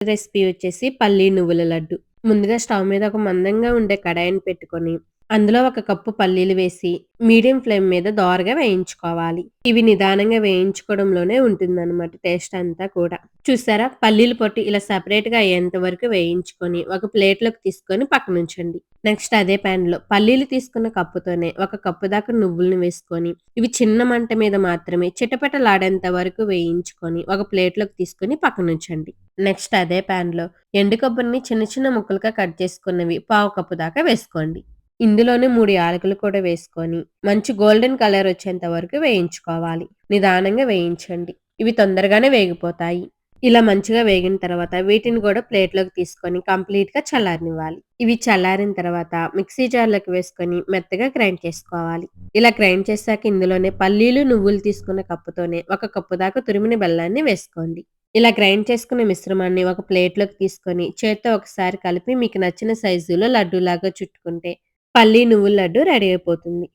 Recipe వచ్చేసి పల్లి నువ్వుల లడ్డు. ముందుగా స్టవ్ మీద ఒక మందంగా ఉండే కడాయిని పెట్టుకొని, అందులో ఒక కప్పు పల్లీలు వేసి, మీడియం ఫ్లేమ్ మీద దోరగా వేయించుకోవాలి. ఇవి నిదానంగా వేయించుకోవడంలోనే ఉంటుందన్నమాట టేస్ట్ అంతా కూడా. చూసారా? పల్లీల పొట్టు ఇలా సెపరేట్‌గా అయ్యేంత వరకు వేయించుకొని, ఒక ప్లేట్‌లోకి తీసుకొని పక్కనుంచండి. నెక్స్ట్ అదే ప్యాన్‌లో పల్లీలు తీసుకున్న కప్పుతోనే ఒక కప్పు దాకా నువ్వులను వేసుకొని, ఇవి చిన్న మంట మీద మాత్రమే చిటపటలాడేంత వరకు వేయించుకొని, ఒక ప్లేట్‌లోకి తీసుకొని పక్కనుంచండి. నెక్స్ట్ అదే ప్యాన్‌లో ఎండు కొబ్బరిని చిన్న చిన్న ముక్కలుగా కట్ చేసుకున్నవి పావు కప్పు దాకా వేసుకోండి. ఇందులోనే 3 యాలకులు కూడా వేసుకొని, మంచి గోల్డెన్ కలర్ వచ్చేంత వరకు వేయించుకోవాలి. నిదానంగా వేయించండి. ఇవి తొందరగానే వేగిపోతాయి. ఇలా మంచిగా వేగిన తర్వాత వీటిని కూడా ప్లేట్‌లోకి తీసుకొని కంప్లీట్‌గా చల్లారనివ్వాలి. ఇవి చల్లారిన తర్వాత మిక్సీ జార్‌లోకి వేసుకొని మెత్తగా గ్రైండ్ చేసుకోవాలి. ఇలా గ్రైండ్ చేశాక ఇందులోనే పల్లీలు, నువ్వులు తీసుకున్న కప్పుతోనే ఒక కప్పు దాకా తురిమిన బెల్లాన్ని వేసుకోండి. ఇలా గ్రైండ్ చేసుకున్న మిశ్రమాన్ని ఒక ప్లేట్‌లోకి తీసుకొని చేత్తో ఒకసారి కలిపి మీకు నచ్చిన సైజులో లడ్డూలాగా చుట్టుకుంటే పల్లి నువ్వుల లడ్డు రెడీ అయిపోతుంది.